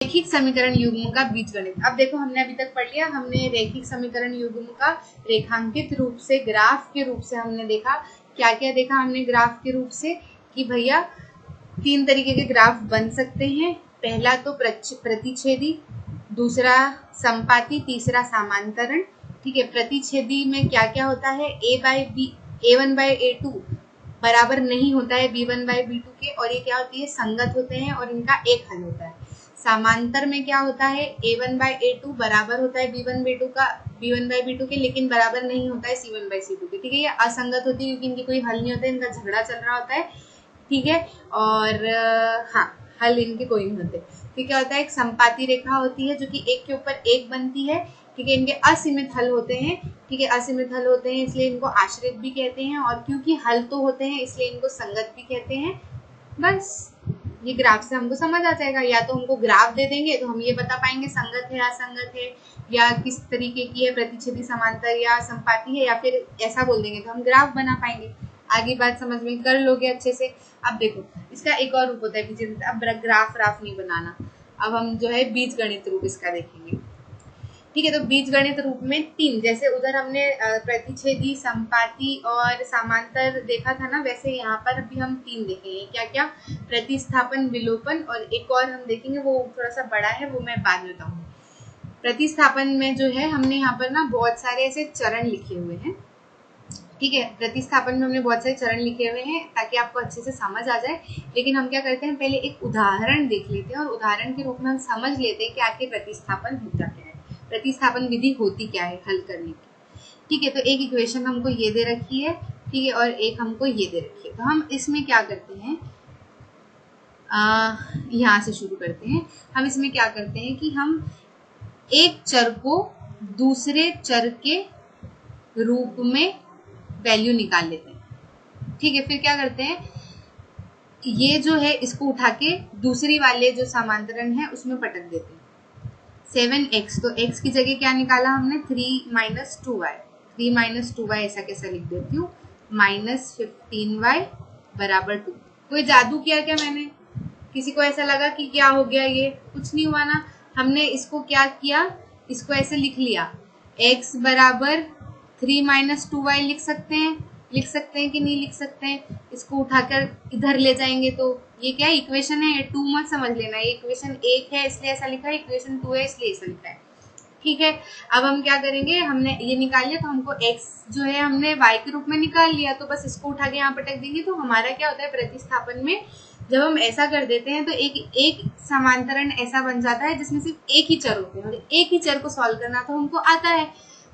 रैखिक समीकरण युग्म का बीजगणित। अब देखो हमने अभी तक पढ़ लिया, हमने रैखिक समीकरण युग्म का रेखांकित रूप से ग्राफ के रूप से हमने देखा। क्या क्या देखा हमने ग्राफ के रूप से कि भैया 3 तरीके के ग्राफ बन सकते हैं। पहला तो प्रतिच्छेदी, दूसरा संपाती, तीसरा समांतरण। ठीक है, प्रतिच्छेदी में क्या क्या होता है, A1/A2 बराबर नहीं होता है B1/B2 के, और ये क्या होती है, संगत होते हैं और इनका एक हल होता है। समांतर में क्या होता है, A1/A2 बराबर होता है B1/B2 के, लेकिन बराबर नहीं होता है C1/C2 के। ठीक है, ये असंगत होती है क्योंकि इनकी कोई हल नहीं होता है, इनका झगड़ा चल रहा होता है। ठीक है, और हाँ, हल इनके कोई नहीं होते। तो क्या होता है, एक संपाती रेखा होती है जो कि एक के ऊपर एक बनती है। ठीक है, इनके असीमित हल होते हैं। ठीक है, असीमित हल होते हैं इसलिए इनको आश्रित भी कहते हैं, और क्योंकि हल तो होते हैं इसलिए इनको संगत भी कहते हैं। बस ये ग्राफ से हमको समझ आ जाएगा। या तो हमको ग्राफ दे देंगे तो हम ये बता पाएंगे संगत है असंगत है, या किस तरीके की है, प्रतिच्छेदी, समांतर या संपाती है, या फिर ऐसा बोल देंगे तो हम ग्राफ बना पाएंगे। आगे बात समझ में कर लोगे अच्छे से। अब देखो इसका एक और रूप होता है बीजगणित। अब ग्राफ नहीं बनाना, अब हम जो है बीजगणित रूप इसका देखेंगे। ठीक है, तो बीजगणित रूप में 3, जैसे उधर हमने प्रतिच्छेदी, संपाती और समांतर देखा था ना, वैसे यहाँ पर भी हम 3 देखेंगे। क्या क्या, प्रतिस्थापन, विलोपन, और एक और हम देखेंगे वो थोड़ा सा बड़ा है, वो मैं बाद में बताऊंगी। प्रतिस्थापन में जो है हमने यहाँ पर ना बहुत सारे ऐसे चरण लिखे हुए हैं। ठीक है, प्रतिस्थापन में हमने बहुत सारे चरण लिखे हुए हैं ताकि आपको अच्छे से समझ आ जाए। लेकिन हम क्या करते हैं, पहले एक उदाहरण देख लेते हैं और उदाहरण के रूप में हम समझ लेते हैं कि आखिर प्रतिस्थापन होता क्या है, प्रतिस्थापन विधि होती क्या है हल करने की। ठीक है, तो एक इक्वेशन हमको ये दे रखी है, ठीक है, और एक हमको ये दे रखी है। तो हम इसमें क्या करते हैं, यहाँ से शुरू करते हैं। हम इसमें क्या करते हैं कि हम एक चर को दूसरे चर के रूप में वैल्यू निकाल लेते हैं। ठीक है, फिर क्या करते हैं, ये जो है इसको उठा के दूसरी वाले जो समांतरण है उसमें पटक देते हैं। 7x, तो x की जगह क्या निकाला हमने, 3 - 2y। 3 - 2y ऐसा कैसा लिख देती हूँ, -15y = 2। कोई जादू किया क्या मैंने, किसी को ऐसा लगा कि क्या हो गया, ये कुछ नहीं हुआ ना। हमने इसको क्या किया, इसको ऐसे लिख लिया, x = 3 - 2y लिख सकते हैं कि नहीं लिख सकते हैं। इसको उठाकर इधर ले जाएंगे तो ये क्या इक्वेशन है, 2 मत समझ लेना, ये इक्वेशन 1 है इसलिए ऐसा लिखा है, इक्वेशन 2 है इसलिए ऐसा लिखा है। ठीक है, अब हम क्या करेंगे, हमने ये निकाल लिया तो हमको x जो है हमने y के रूप में निकाल लिया, तो बस इसको उठा के यहाँ पटक देंगे। तो हमारा क्या होता है, प्रतिस्थापन में जब हम ऐसा कर देते हैं तो एक समांतरण ऐसा बन जाता है जिसमें सिर्फ एक ही चर होते हैं, और एक ही चर को सॉल्व करना तो हमको आता है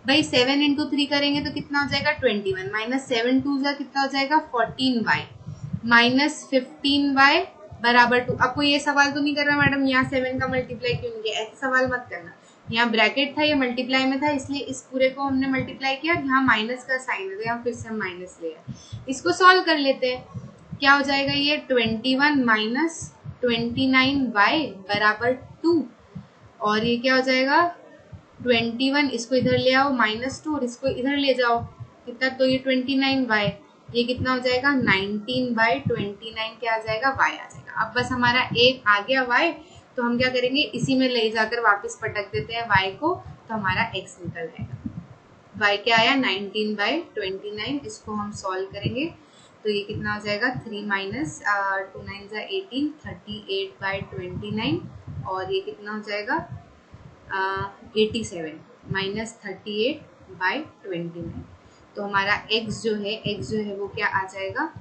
भाई। 7 × 3 करेंगे तो कितना हो जाएगा, 21 - 7 × 2 कितना हो जाएगा, 14y -15y = 2। आपको ये सवाल तो नहीं कर रहा मैडम यहाँ 7 का मल्टीप्लाई क्यों नहीं किया, ऐसा सवाल मत करना। यहाँ ब्रैकेट था, ये मल्टीप्लाई में था, इसलिए इस पूरे को हमने मल्टीप्लाई किया, यहाँ माइनस का साइन है तो यहाँ फिर से हम माइनस ले आए। इसको सॉल्व कर लेते हैं, क्या हो जाएगा, ये 21 - 29y = 2, और ये क्या हो जाएगा 21, इसको इधर ले आओ -2 और इसको इधर ले जाओ कितना, तो ये 29y, ये कितना हो जाएगा 19/29, क्या आ जाएगा, y आ जाएगा। अब बस हमारा एक आ गया y, तो हम क्या करेंगे, इसी में ले जाकर वापस पटक देते हैं y को, तो हमारा x निकल जाएगा। y क्या आया, 19/29। इसको हम सॉल्व करेंगे तो ये कितना हो जाएगा, 3 - 2 × 9 = 18, 38/29, और ये कितना हो जाएगा 87 - 38/29। तो हमारा x जो है वो क्या आ जाएगा,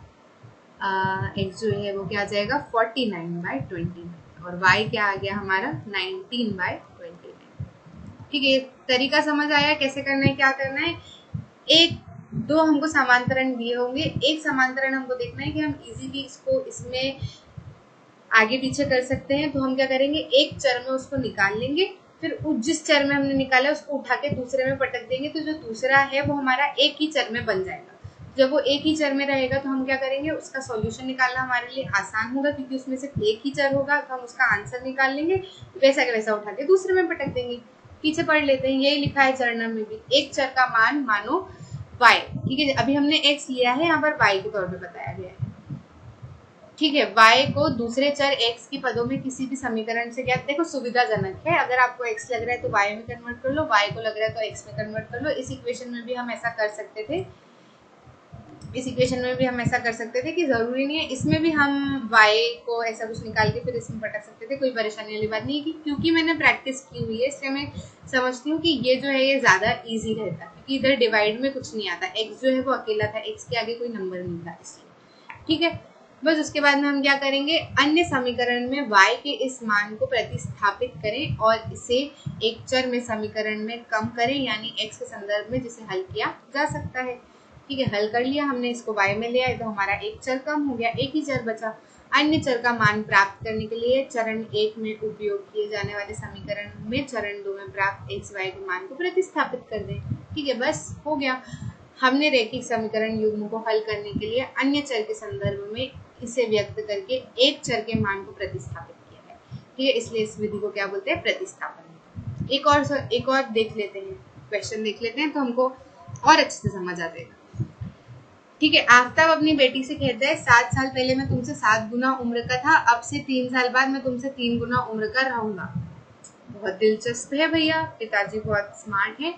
x जो है वो क्या आ जाएगा 49/29, और y क्या आ गया हमारा 19/29। ठीक है, तरीका समझ आया कैसे करना है, क्या करना है। एक दो हमको समांतरण दिए होंगे, एक समांतरण हमको देखना है कि हम इजीली इसको इसमें आगे पीछे कर सकते हैं। तो हम क्या करेंगे, एक चर में उसको निकाल लेंगे, फिर जिस चर में हमने निकाला उसको उठा के दूसरे में पटक देंगे, तो जो दूसरा है वो हमारा एक ही चर में बन जाएगा। जब वो एक ही चर में रहेगा तो हम क्या करेंगे, उसका सॉल्यूशन निकालना हमारे लिए आसान होगा, क्योंकि उसमें सिर्फ एक ही चर होगा, तो हम उसका आंसर निकाल लेंगे, वैसा का वैसा उठा के दूसरे में पटक देंगे। पीछे पढ़ लेते हैं, यही लिखा है चरण में भी, एक चर का मान मानो y। ठीक है, अभी हमने x लिया है, यहाँ पर y के तौर पे बताया गया है। ठीक है, y को दूसरे चर x की पदों में किसी भी समीकरण से ज्ञात, देखो सुविधाजनक है, अगर आपको x लग रहा है तो y में कन्वर्ट कर लो, y को लग रहा है तो x में कन्वर्ट कर लो। इस इक्वेशन में भी हम ऐसा कर सकते थे, कि जरूरी नहीं है इसमें भी हम y को ऐसा कुछ निकाल के फिर इसमें पटक सकते थे, कोई परेशानी वाली बात नहीं है। क्योंकि मैंने प्रैक्टिस की हुई है इसलिए मैं समझती हूँ कि ये जो है ये ज्यादा इजी रहता है, क्योंकि इधर डिवाइड में कुछ नहीं आता, x जो है वो अकेला था, x के आगे कोई नंबर नहीं था इसलिए। ठीक है, बस उसके बाद में हम क्या करेंगे, अन्य समीकरण में y के इस मान को प्रतिस्थापित करें और इसे एक चर में समीकरण में कम करें, यानी x के संदर्भ में, जिसे हल किया जा सकता है। ठीक है, हल कर लिया हमने, इसको y में ले आए तो हमारा एक चर कम हो गया, एक ही चर बचा। अन्य चर का मान प्राप्त करने के लिए चरण 1 में उपयोग किए जाने वाले समीकरण में चरण 2 में प्राप्त x y के मान को प्रतिस्थापित कर दें। ठीक है, बस हो गया। हमने रैखिक समीकरण युग्म को हल करने के लिए अन्य चर के संदर्भ में इसे व्यक्त करके एक चर के मान को प्रतिस्थापित किया है। ठीक है, इसलिए इस विधि को क्या बोलते हैं, प्रतिस्थापन। एक और देख लेते हैं, क्वेश्चन देख लेते हैं तो हमको और अच्छे से समझ आ जाएगा। ठीक है, आफ्ताब अपनी बेटी से कहता है 7 साल पहले मैं तुमसे 7 गुना उम्र का था, अब से 3 साल बाद मैं तुमसे 3 गुना उम्र का रहूंगा। बहुत दिलचस्प है भैया, पिताजी बहुत स्मार्ट है।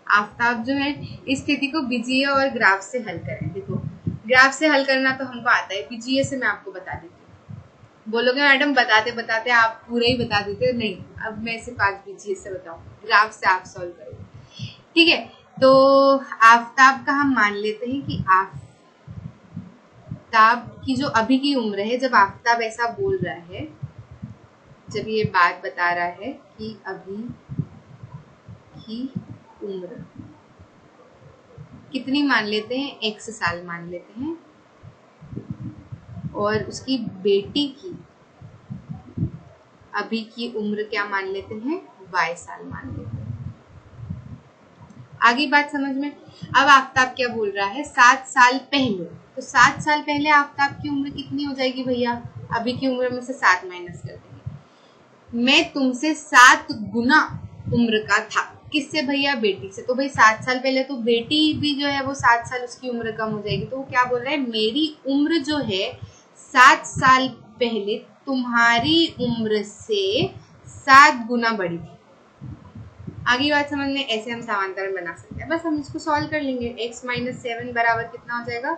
आफ्ताब जो है इस स्थिति को बीजीय और ग्राफ से हल करें। देखो ग्राफ से हल करना तो हमको आता है, बीजीय से मैं आपको बता देती हूँ। बोलोगे मैडम बताते बताते आप पूरा ही बता देते हो, नहीं, अब मैं सिर्फ आज बीजीय से बताऊंगी, ग्राफ से आप सॉल्व करोगे। ठीक है, तो आफ्ताब का हम मान लेते हैं कि आफ्ताब की जो अभी की उम्र है, जब आफ्ताब ऐसा बोल रहा है, जब ये बात बता रहा है कि अभी की उम्र कितनी मान लेते हैं, x साल मान लेते हैं, और उसकी बेटी की अभी की उम्र क्या मान लेते हैं, y साल मान लेते हैं। आगे बात समझ में। अब आफ्ताब क्या बोल रहा है, 7 साल पहले, तो 7 साल पहले आफ्ताब की उम्र कितनी हो जाएगी भैया, अभी की उम्र में से 7 माइनस कर देंगे। मैं तुमसे 7 गुना उम्र का था, किससे भैया, बेटी से। तो भाई 7 साल पहले तो बेटी भी जो है वो 7 साल उसकी उम्र कम हो जाएगी, तो वो क्या बोल रहा है, मेरी उम्र जो है 7 साल पहले तुम्हारी उम्र से 7 गुना बड़ी थी। आगे बात समझ में, ऐसे हम समांतरण बना सकते हैं, बस हम इसको सॉल्व कर लेंगे। x माइनस 7 बराबर कितना हो जाएगा,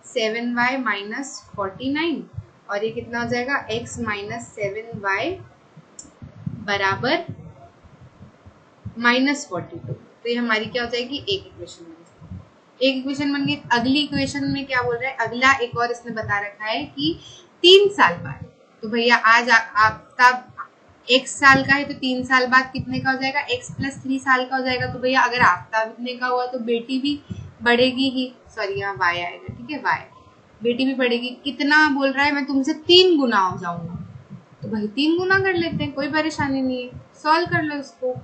7y माइनस 49, और ये कितना हो जाएगा, x माइनस 7y बराबर माइनस 42। तो ये हमारी क्या हो जाएगी, एक इक्वेशन बन जाएगी। एक इक्वेशन बन गई। अगली इक्वेशन में क्या बोल रहा है, अगला एक और इसने बता रखा है कि 3 साल बाद, तो भैया आज आफ्ताब x साल का है तो 3 साल बाद कितने का हो जाएगा, x प्लस 3 साल का हो जाएगा। तो भैया अगर आफ्ताब इतने का हुआ तो बेटी भी बढ़ेगी ही, सॉरी यहाँ y आएगा, ठीक है, y, बेटी भी बढ़ेगी। कितना बोल रहा है, मैं तुमसे 3 गुना हो जाऊंगा, तो भाई 3 गुना कर लेते हैं, कोई परेशानी नहीं है, सॉल्व कर लो इसको।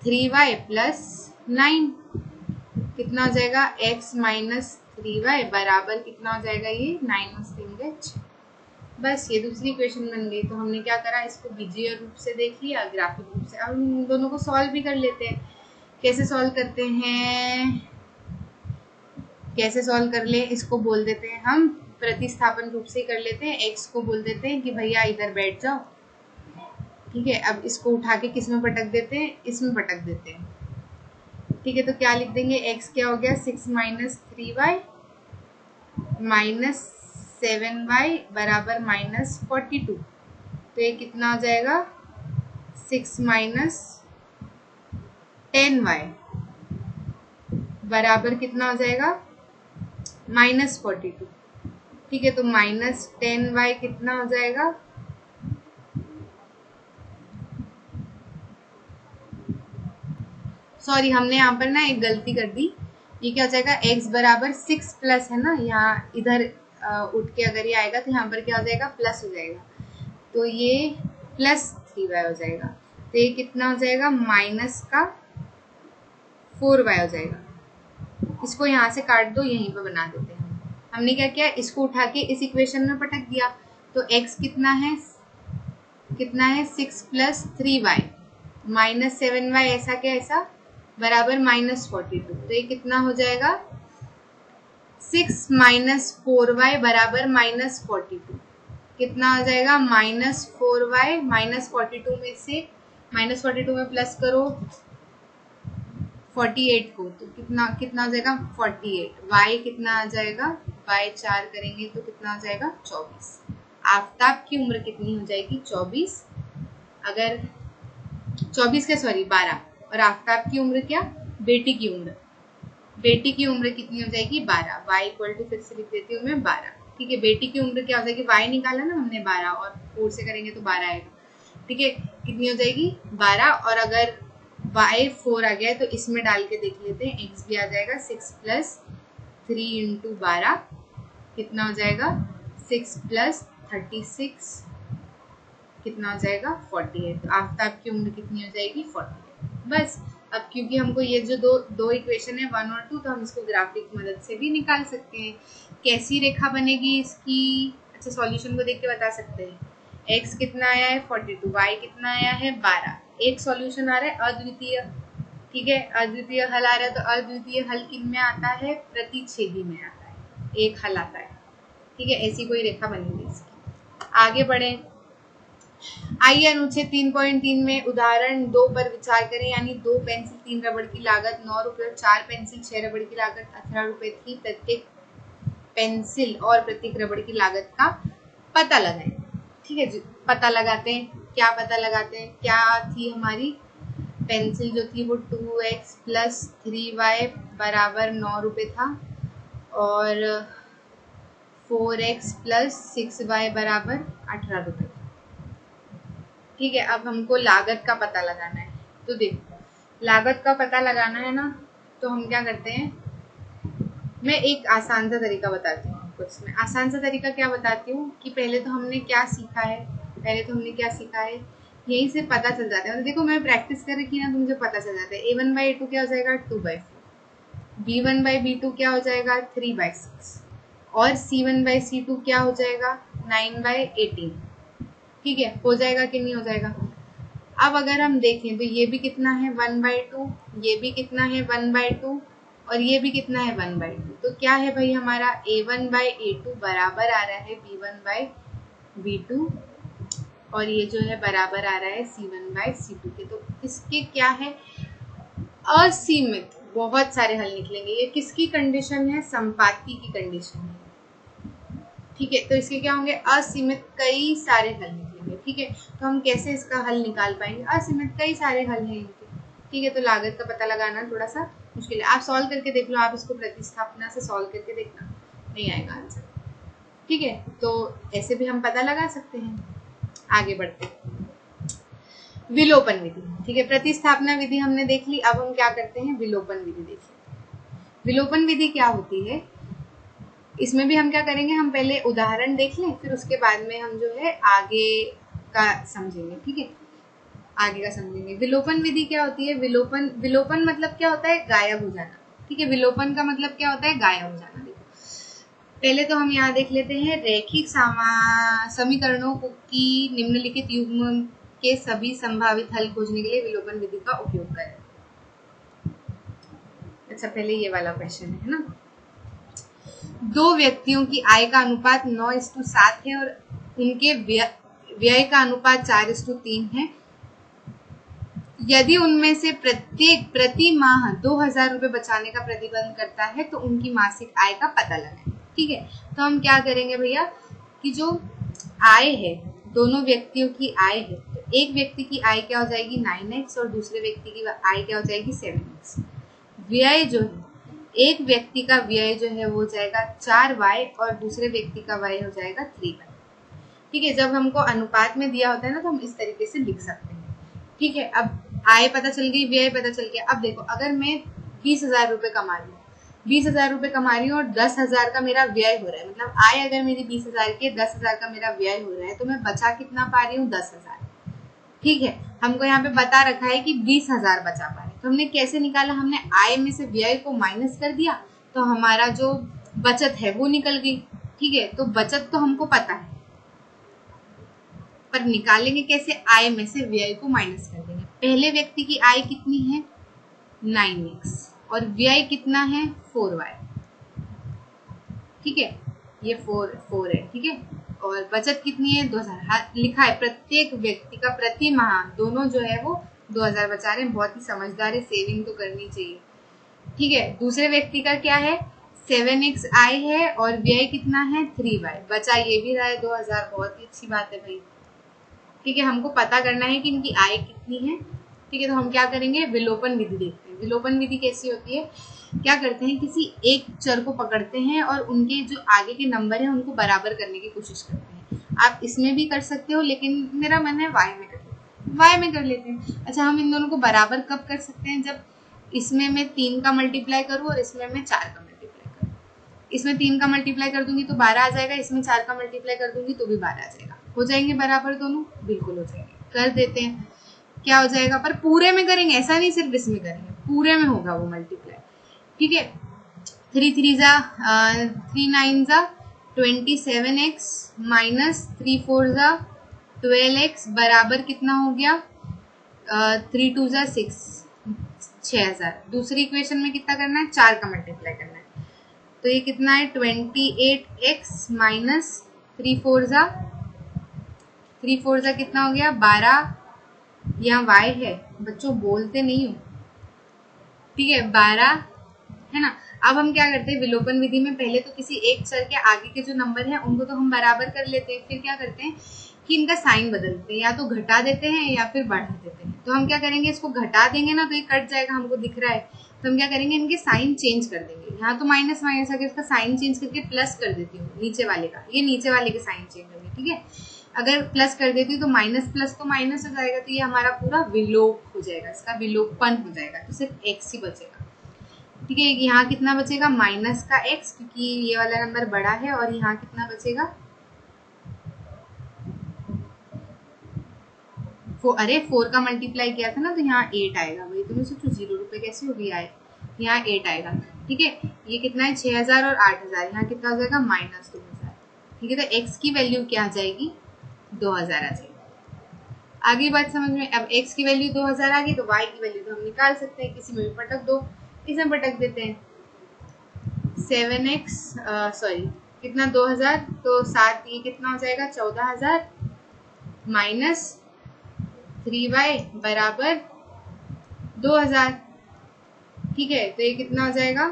3y प्लस 9 कितना हो जाएगा, x माइनस 3y बराबर कितना हो जाएगा, ये 9 बस ये दूसरी इक्वेशन बन गई। तो हमने क्या करा, इसको बीजीय रूप से देख लिया, ग्राफिक रूप से। अब इन दोनों को सॉल्व भी कर लेते हैं। कैसे सॉल्व करते हैं, कैसे सॉल्व कर ले, इसको बोल देते हैं हम प्रतिस्थापन रूप से ही कर लेते हैं। x को बोल देते हैं कि भैया इधर बैठ जाओ, ठीक है। अब इसको उठा के किस में पटक देते हैं, इसमें पटक देते हैं, ठीक है। तो क्या लिख देंगे, x क्या हो गया, 6 माइनस 3y माइनस 7y बराबर माइनस 42। तो ये कितना हो जाएगा, 6 माइनस 10y बराबर कितना हो जाएगा, माइनस 42, ठीक है। तो माइनस 10y कितना हो जाएगा, सॉरी हमने यहाँ पर ना एक गलती कर दी। ये क्या हो जाएगा, x बराबर 6 प्लस है ना, यहाँ इधर उठ के अगर ये आएगा तो यहाँ पर क्या हो जाएगा, प्लस हो जाएगा, तो ये प्लस 3y हो जाएगा। तो ये कितना हो जाएगा, माइनस का 4y हो जाएगा। इसको यहाँ से काट दो, यहीं पे बना देते हैं। हमने क्या किया, इसको उठा के इस इक्वेशन में पटक दिया। तो x कितना है, 6 प्लस 3y माइनस 7y ऐसा क्या ऐसा बराबर माइनस 42। तो ये कितना हो जाएगा, 6 माइनस 4y बराबर -42। कितना आ जाएगा? -4y -42 में से -42 में प्लस करो 48 को, तो कितना कितना आ जाएगा? 48। y कितना आ जाएगा? y 4 करेंगे तो कितना आ जाएगा? 24। आफताब की उम्र कितनी हो जाएगी? 24। अगर 24 के सॉरी 12, और आफताब की उम्र क्या? बेटी की उम्र। बेटी की उम्र कितनी हो जाएगी? 12। y इक्वल टू फिर से लिख देती हूँ मैं 12। ठीक है, बेटी की उम्र क्या हो जाएगी? y निकाला ना हमने 12, और 4 से करेंगे तो 12 आएगा। ठीक है, कितनी हो जाएगी? 12। और अगर y 4 आ गया है तो इसमें डाल के देख लेते हैं, x भी आ जाएगा। 6 प्लस 3 इंटू 12 कितना हो जाएगा? 6 प्लस 36 कितना हो जाएगा? 48। तो आफताब की उम्र कितनी हो जाएगी? 48। बस। अब क्योंकि हमको ये जो दो इक्वेशन है 1 और 2, तो हम इसको ग्राफिक की मदद से भी निकाल सकते हैं। कैसी रेखा बनेगी इसकी? अच्छा, सॉल्यूशन को देख के बता सकते हैं। x कितना आया है? 42। y कितना आया है? 12। एक सॉल्यूशन आ रहा है अद्वितीय। ठीक है, अद्वितीय हल आ रहा है, तो अद्वितीय हल किन में आता है? प्रतिच्छेदी में आता है, एक हल आता है। ठीक है, ऐसी कोई रेखा बनेगी इसकी। आगे बढ़े। आइए अनुच्छेद 3.3 में उदाहरण 2 पर विचार करें, यानी 2 पेंसिल 3 रबड़ की लागत 9 रुपए और 4 पेंसिल 6 रबड़ की लागत 18 रुपए थी। प्रत्येक पेंसिल और प्रत्येक रबड़ की लागत का पता लगाएं। ठीक है जी, पता लगाते हैं। क्या पता लगाते हैं? क्या थी हमारी पेंसिल जो थी वो 2x प्लस 3y बराबर 9 रुपए था, और 4x प्लस 6y बराबर 18 रुपए। ठीक है, अब हमको लागत का पता लगाना है। तो देखो, लागत का पता लगाना है ना, तो हम क्या करते हैं, मैं एक आसान सा तरीका बताती हूँ आपको। इसमें आसान सा तरीका क्या बताती हूँ कि पहले तो हमने क्या सीखा है, यहीं से पता चल जाता है। तो देखो, मैं प्रैक्टिस कर रखी ना, तो मुझे पता चल जाता है। a1/a2 क्या हो जाएगा? 2/4। b1/b2 क्या हो जाएगा? 3/6। और c1/c2 क्या हो जाएगा? 9/18। ठीक है, हो जाएगा कि नहीं हो जाएगा? अब अगर हम देखें तो ये भी कितना है? 1/2। ये भी कितना है? 1/2। और ये भी कितना है? 1/2। तो क्या है भाई हमारा? a1/a2 बराबर आ रहा है b1/b2, और ये जो है बराबर आ रहा है c1/c2 के। तो इसके क्या है? असीमित बहुत सारे हल निकलेंगे। ये किसकी कंडीशन है? संपाती की कंडीशन है। ठीक है, तो इसके क्या होंगे? असीमित कई सारे हल निकलेंगे। ठीक है, तो हम कैसे इसका हल निकाल पाएंगे? असीमित कई सारे हल हैं इनके। ठीक है, तो लागत का पता लगाना थोड़ा सा मुश्किल है। आप सॉल्व करके देख लो, आप इसको प्रतिस्थापना से सॉल्व करके देखना, नहीं आएगा आंसर। ठीक है, तो ऐसे भी हम पता लगा सकते हैं। आगे बढ़ते हैं। विलोपन विधि। ठीक है, प्रतिस्थापना विधि हमने देख ली। अब हम क्या करते हैं? विलोपन विधि देखिए। विलोपन विधि क्या होती है? इसमें भी हम क्या करेंगे, हम पहले उदाहरण देख लें, फिर उसके बाद में हम जो है आगे का समझेंगे। ठीक है, आगे का समझेंगे। विलोपन विधि क्या होती है? विलोपन मतलब क्या होता है? गायब हो जाना। ठीक है, विलोपन का मतलब क्या होता है? गायब हो जाना। देखो, पहले तो हम यहाँ देख लेते हैं, रैखिक समीकरणों की निम्नलिखित युग्म के सभी संभावित हल खोजने के लिए विलोपन विधि का उपयोग करें। अच्छा, पहले ये वाला क्वेश्चन है ना, दो व्यक्तियों की आय का अनुपात 9:7 है और उनके व्यय का अनुपात 4:3 है। यदि उनमें से प्रत्येक प्रति माह 2,000 रुपए बचाने का प्रतिबंध करता है तो उनकी मासिक आय का पता लगाएं। ठीक है, तो हम क्या करेंगे भैया कि जो आय है, दोनों व्यक्तियों की आय है, तो एक व्यक्ति की आय क्या हो जाएगी? 9x, और दूसरे व्यक्ति की आय क्या हो जाएगी? 7x। व्यय जो है, एक व्यक्ति का व्यय जो है वो हो जाएगा 4y, और दूसरे व्यक्ति का व्यय हो जाएगा 3y। ठीक है, जब हमको अनुपात में दिया होता है ना, तो हम इस तरीके से लिख सकते हैं। ठीक है, अब आय पता चल गई, व्यय पता चल गया। अब देखो, अगर मैं 20,000 रुपए कमा रही हूँ, 20,000 रुपए कमा रही हूँ और 10,000 का मेरा व्यय हो रहा है, मतलब आय अगर मेरी 20,000 की, 10,000 का मेरा व्यय हो रहा है, तो मैं बचा कितना पा रही हूँ? 10,000। ठीक है, हमको यहाँ पे बता रखा है कि 20,000 बचा पा रहे, तो हमने कैसे निकाला? हमने आय में से व्यय को माइनस कर दिया, तो हमारा जो बचत है वो निकल गई। ठीक है, तो बचत तो हमको पता है, पर निकालेंगे कैसे? आय में से व्यय को माइनस कर देंगे। पहले व्यक्ति की आय कितनी है? 9x, और व्यय कितना है? 4y। ठीक है, ये 4 है, ठीक है। और बचत कितनी है 2000, लिखा है प्रत्येक व्यक्ति का प्रति माह दोनों जो है वो 2000 बचा रहे हैं। बहुत ही समझदार है, सेविंग तो करनी चाहिए, ठीक है। दूसरे व्यक्ति का क्या है 7x आय है और व्यय कितना है 3y, बचा ये भी रहा है 2000, बहुत ही अच्छी बात है भाई, ठीक है। हमको पता करना है कि इनकी आय कितनी है, ठीक है। तो हम क्या करेंगे, विलोपन विधि देखते हैं। विलोपन विधि कैसी होती है, क्या करते हैं, किसी एक चर को पकड़ते हैं और उनके जो आगे के नंबर है उनको बराबर करने की कोशिश करते हैं। आप इसमें भी कर सकते हो, लेकिन मेरा मन है y में कर लेते हैं। अच्छा, हम इन दोनों को बराबर कब कर सकते हैं, जब इसमें मैं 3 का मल्टीप्लाई करूँ और इसमें मैं 4 का मल्टीप्लाई करूँ। इसमें 3 का मल्टीप्लाई कर दूंगी तो 12 आ जाएगा, इसमें 4 का मल्टीप्लाई कर दूंगी तो भी 12 आ जाएगा। हो जाएंगे बराबर दोनों, बिल्कुल हो जाएंगे। कर देते हैं, क्या हो जाएगा, पर पूरे में करेंगे, ऐसा नहीं सिर्फ इसमें करेंगे, पूरे में होगा वो मल्टीप्लाई, ठीक है। 3 3 जा 3 9 जा 27x माइनस 3 4 जा 12x बराबर कितना हो गया 3 2 जा 6, 6000। दूसरी इक्वेशन में कितना करना है, 4 का मल्टीप्लाई करना है, तो ये कितना है 28x माइनस 3 4 जा कितना हो गया 12, यहाँ y है, बच्चों बोलते नहीं हो, ठीक है 12 है ना। अब हम क्या करते हैं, विलोपन विधि में पहले तो किसी एक चर के आगे के जो नंबर हैं उनको तो हम बराबर कर लेते हैं, फिर क्या करते हैं कि इनका साइन बदलते हैं, या तो घटा देते हैं या फिर बढ़ा देते हैं। तो हम क्या करेंगे, इसको घटा देंगे ना तो ये कट जाएगा, हमको दिख रहा है, तो हम क्या करेंगे, इनके साइन चेंज कर देंगे। यहाँ तो माइनस माइनस अगर इसका साइन चेंज करके प्लस कर देती हूँ नीचे वाले का, ये नीचे वाले के साइन चेंज होंगे, ठीक है। अगर प्लस कर देती हूँ तो माइनस प्लस तो माइनस हो जाएगा, तो ये हमारा पूरा विलोप हो जाएगा, इसका विलोपन हो जाएगा, तो सिर्फ x ही बचेगा, ठीक है। यहाँ कितना बचेगा माइनस का x, क्योंकि ये वाला नंबर बड़ा है, और यहाँ कितना बचेगा अरे 4 का मल्टीप्लाई किया था ना, तो यहाँ 8 आएगा। वही तो मैं सोचू 0 रुपए कैसे हो गई आए, यहाँ 8 आएगा, ठीक है। ये कितना है 6000 और 8000, यहाँ कितना हो जाएगा माइनस 2000, ठीक है। तो x की वैल्यू क्या आ जाएगी 2000 आ जाएगी। आगे बात समझ में, अब x की वैल्यू 2000 आ गई तो y की वैल्यू तो हम निकाल सकते हैं, किसी में भी पटक दो, इसमें पटक देते हैं 7x सॉरी कितना 2000, तो 7 ये कितना हो जाएगा 14000 माइनस 3y बराबर 2000, ठीक है। तो ये कितना हो जाएगा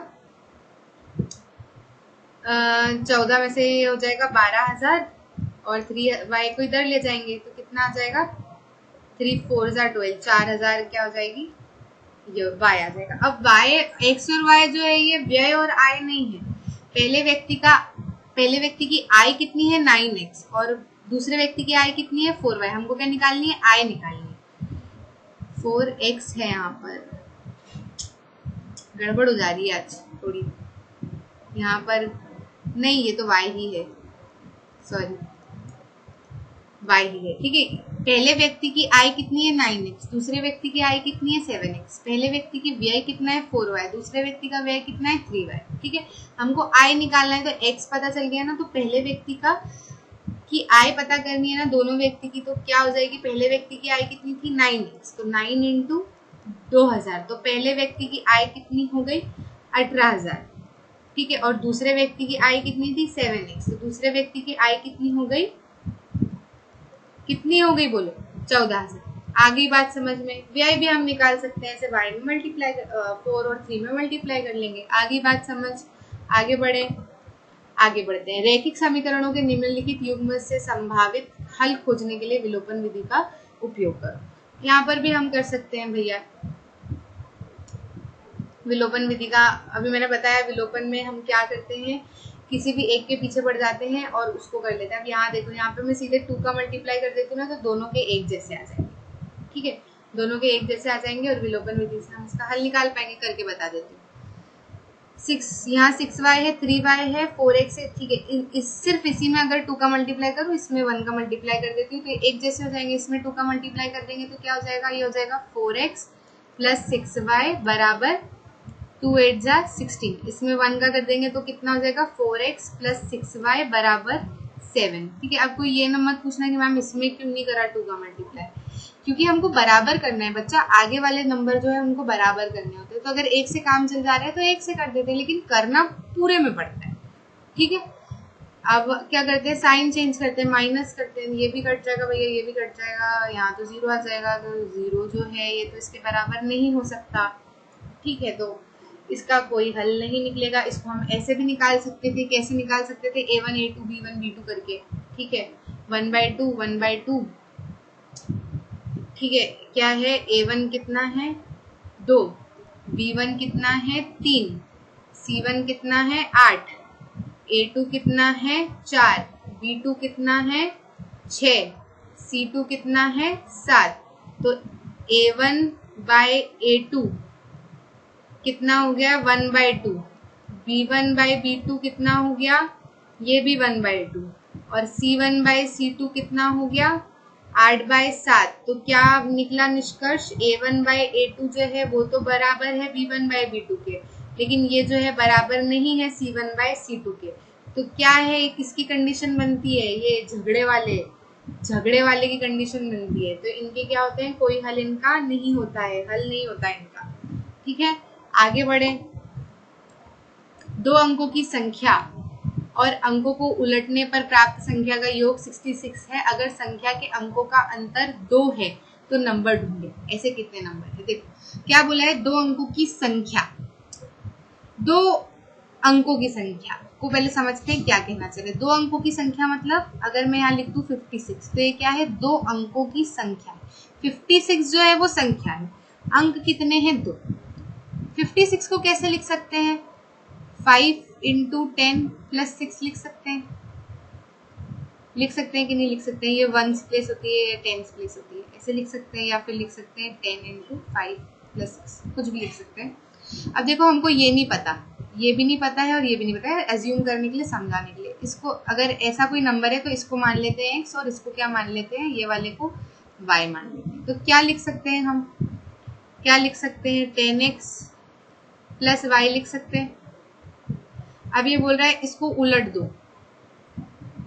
14 में से ये हो जाएगा 12000 और 3y को इधर ले जाएंगे तो कितना आ जाएगा 3 4 12, 4000 क्या हो जाएगी ये y आ जाएगा। अब y x और y जो है ये व्यय और आय नहीं है। पहले व्यक्ति की आय कितनी है 9x और दूसरे व्यक्ति की आय कितनी है 4y। हमको क्या निकालनी है, आय निकालनी है। 4x है, यहाँ पर गड़बड़ हो जा रही है आज थोड़ी, यहाँ पर नहीं, ये तो y ही है, सॉरी y ही है, ठीक है। पहले व्यक्ति की आय कितनी है 9x, दूसरे व्यक्ति की आय कितनी है 7x। पहले व्यक्ति की व्यय कितना है 4y, दूसरे व्यक्ति का व्यय कितना है 3y, ठीक है। हमको आय निकालना है, तो x पता चल गया ना, तो पहले व्यक्ति की आय पता करनी है ना दोनों व्यक्ति की, तो क्या हो जाएगी, पहले व्यक्ति की आय कितनी थी 9x, तो 9 इंटू 2000, तो पहले व्यक्ति की आय कितनी हो गई 18000, ठीक है। और दूसरे व्यक्ति की आय कितनी थी 7x, तो दूसरे व्यक्ति की आय कितनी हो गई बोलो 14000। आगे बात समझ में, व्यय भी हम निकाल सकते हैं, ऐसे y में मल्टीप्लाई 4 और 3 में मल्टीप्लाई कर लेंगे। आगे बात समझ, आगे बढ़ते हैं। रैखिक समीकरणों के निम्नलिखित युग्म से संभावित हल खोजने के लिए विलोपन विधि का उपयोग करो। यहाँ पर भी हम कर सकते हैं भैया विलोपन विधि का। अभी मैंने बताया विलोपन में हम क्या करते हैं, किसी भी एक के पीछे पड़ जाते हैं और उसको कर लेते हैं। अब यहाँ देखो, यहाँ पे मैं सीधे 2 का मल्टीप्लाई कर देती हूँ ना, तो दोनों के एक जैसे आ जाएंगे, ठीक है, दोनों के एक जैसे आ जाएंगे और विलोपन विधि से हम इसका हल निकाल पाएंगे। करके बता देती हूँ। 6 यहाँ 6y है, 3y है, 4x है, ठीक है। सिर्फ इसी में अगर 2 का मल्टीप्लाई करूँ, इसमें 1 का मल्टीप्लाई कर देती हूँ, तो एक जैसे हो जाएंगे। इसमें 2 का मल्टीप्लाई कर देंगे तो क्या हो जाएगा, ये हो जाएगा 4x प्लस 6y बराबर 2 8 जा 16। इसमें 1 का कर देंगे तो कितना हो जाएगा 4x प्लस 6y बराबर 7, ठीक है। आपको ये न मत पूछना कि मैम इसमें क्यों नहीं करा 2 का मल्टीप्लाई, क्योंकि हमको बराबर करना है बच्चा। आगे वाले नंबर जो है उनको बराबर करने होते हैं, तो अगर एक से काम चल जा रहा है तो एक से कर देते हैं, लेकिन करना पूरे में पड़ता है, ठीक है, अब क्या करते हैं, साइन चेंज करते हैं, माइनस करते हैं, ये भी कट जाएगा भैया, ये भी कट जाएगा, यहाँ तो जीरो आ जाएगा, तो जीरो जो है ये तो इसके बराबर नहीं हो सकता। ठीक है, तो इसका कोई हल नहीं निकलेगा। इसको हम ऐसे भी निकाल सकते थे, कैसे निकाल सकते थे, a1 a2 b1 b2 करके। ठीक है, 1/2 1/2। ठीक है, क्या है, a1 कितना है 2, b1 कितना है 3, c1 कितना है 8, a2 कितना है 4, b2 कितना है 6, c2 कितना है 7। तो a1 बाय a2 कितना हो गया 1/2, b1 बाय b2 कितना हो गया, ये भी 1/2, और c1 बाय c2 कितना हो गया 8/7। तो क्या निकला निष्कर्ष, a1 बाय a2 जो है वो तो बराबर है b1 बाय b2 के, लेकिन ये जो है बराबर नहीं है c1 बाय c2 के। तो क्या है, किसकी कंडीशन बनती है, ये झगड़े वाले की कंडीशन बनती है। तो इनके क्या होते हैं, कोई हल इनका नहीं होता है, हल नहीं होता इनका। ठीक है, आगे बढ़े। दो अंकों की संख्या और अंकों को उलटने पर प्राप्त संख्या का योग 66 है। अगर संख्या के अंकों का अंतर 2 है तो नंबर ढूंढे। ऐसे कितने नंबर है, देखो क्या बोला है, दो अंकों की संख्या। दो अंकों की संख्या को पहले समझते हैं क्या कहना चाहिए। दो अंकों की संख्या मतलब अगर मैं यहाँ लिख दूं 56, तो ये क्या है, दो अंकों की संख्या। 56 जो है वो संख्या है, अंक कितने हैं, 2। 56 को कैसे लिख सकते हैं, 5 × 10 + 6 लिख सकते हैं। लिख सकते हैं कि नहीं लिख सकते हैं, ये 1s प्लेस होती है या 10s प्लेस होती है, ऐसे लिख सकते हैं, या फिर लिख सकते हैं 10 × 5 + 6, कुछ भी लिख सकते हैं। अब देखो हमको ये नहीं पता, ये भी नहीं पता है और ये भी नहीं पता है, एज्यूम करने के लिए, समझाने के लिए। इसको अगर ऐसा कोई नंबर है तो इसको मान लेते हैं x, और इसको क्या मान लेते हैं, ये वाले को y मान लेते हैं। तो क्या लिख सकते हैं हम, क्या लिख सकते हैं, 10x + y लिख सकते हैं। अब ये बोल रहा है इसको उलट दो।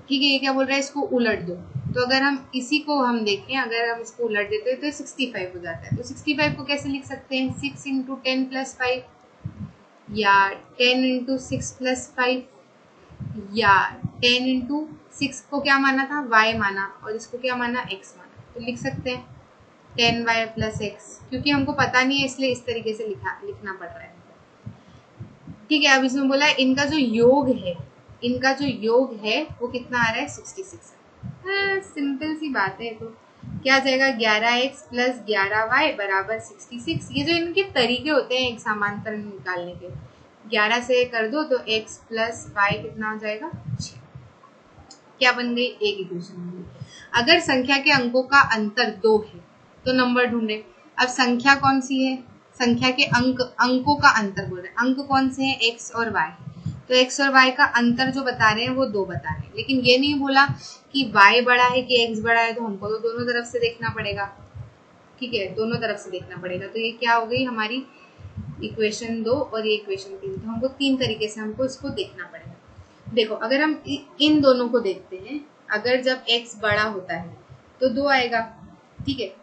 ठीक है, ये क्या बोल रहा है, इसको उलट दो। तो अगर हम इसी को हम देखें, अगर हम इसको उलट देते हैं तो 65 हो जाता है। तो 65 को कैसे लिख सकते हैं, 6 × 10 + 5, या 10 × 6 + 5, या 10 × 6 को क्या माना था, y माना, और इसको क्या माना, x माना। तो लिख सकते हैं 10y + x, क्योंकि हमको पता नहीं है इसलिए इस तरीके से लिखना पड़ रहा है। ठीक है, अब इसमें बोला है इनका जो योग है, इनका जो योग है वो कितना आ रहा है, 66। सिंपल सी बात है। तो क्या जाएगा, 11x + 11y = 66। ये जो इनके तरीके होते हैं एक समांतर निकालने के, 11 से कर दो तो x + y कितना हो जाएगा, 6। क्या बन गई, एक इक्वेशन बन गई। अगर संख्या के अंकों का अंतर 2 है तो नंबर ढूंढे। अब संख्या कौन सी है, संख्या के अंकों का अंतर बोल रहे हैं। अंक कौन से हैं, x और y। तो x और y का अंतर जो बता रहे हैं वो 2 बता रहे हैं, लेकिन ये नहीं बोला कि y बड़ा है कि x बड़ा है। तो हमको तो दोनों तरफ से देखना पड़ेगा। ठीक है, दोनों तरफ से देखना पड़ेगा। तो ये क्या हो गई हमारी इक्वेशन 2 और ये इक्वेशन 3। तो हमको 3 तरीके से हमको इसको देखना पड़ेगा। देखो अगर हम इन दोनों को देखते हैं, अगर जब x बड़ा होता है तो 2 आएगा। ठीक है,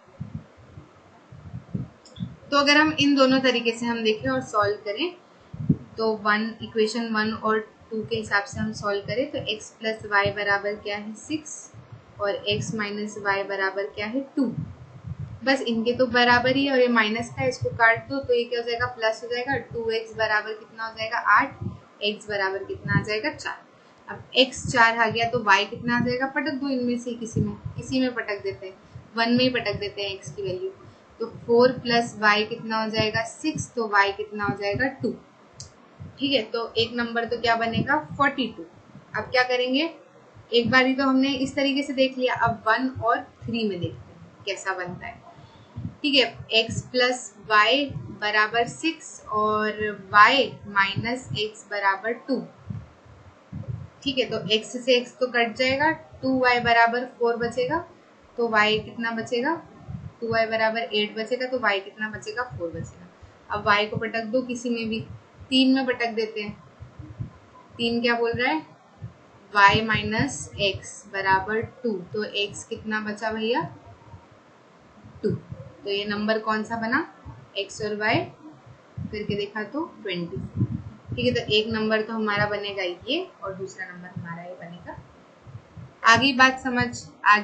तो अगर हम इन दोनों तरीके से हम देखें और सॉल्व करें, तो इक्वेशन 1 और 2 के हिसाब से हम सॉल्व करें तो x + y बराबर क्या है, 6, और x - y बराबर क्या है, 2। बस इनके तो बराबर ही है, और ये माइनस का, इसको काट दो तो ये क्या हो जाएगा, प्लस हो जाएगा। 2x बराबर कितना हो जाएगा, 8, x बराबर कितना आ जाएगा, 4। अब x 4 आ गया तो y कितना आ जाएगा, पटक दो इनमें से किसी में पटक देते हैं, 1 में ही पटक देते हैं x की वैल्यू। तो 4 + y कितना हो जाएगा, 6, तो y कितना हो जाएगा, 2। ठीक है, तो एक नंबर तो क्या बनेगा, 42। अब क्या करेंगे, एक बार ही तो हमने इस तरीके से देख लिया, अब 1 और 3 में देखते हैं कैसा बनता है। ठीक है, x + y बराबर 6 और y - x बराबर 2। ठीक है, तो x से x तो कट जाएगा, 2y बराबर 4 बचेगा, तो y कितना बचेगा, 2y बराबर 8 बचेगा, तो y कितना बचेगा, 4 बचेगा। अब y को पटक दो किसी में भी, 3 में पटक देते हैं। 3 क्या बोल रहा है, y - x बराबर 2, तो x कितना बचा भैया, 2। तो ये नंबर कौन सा बना, x और y करके देखा तो 24। ठीक है, तो एक नंबर तो हमारा बनेगा ये और दूसरा नंबर हमारा ये बनेगा। आगे बात समझ आगे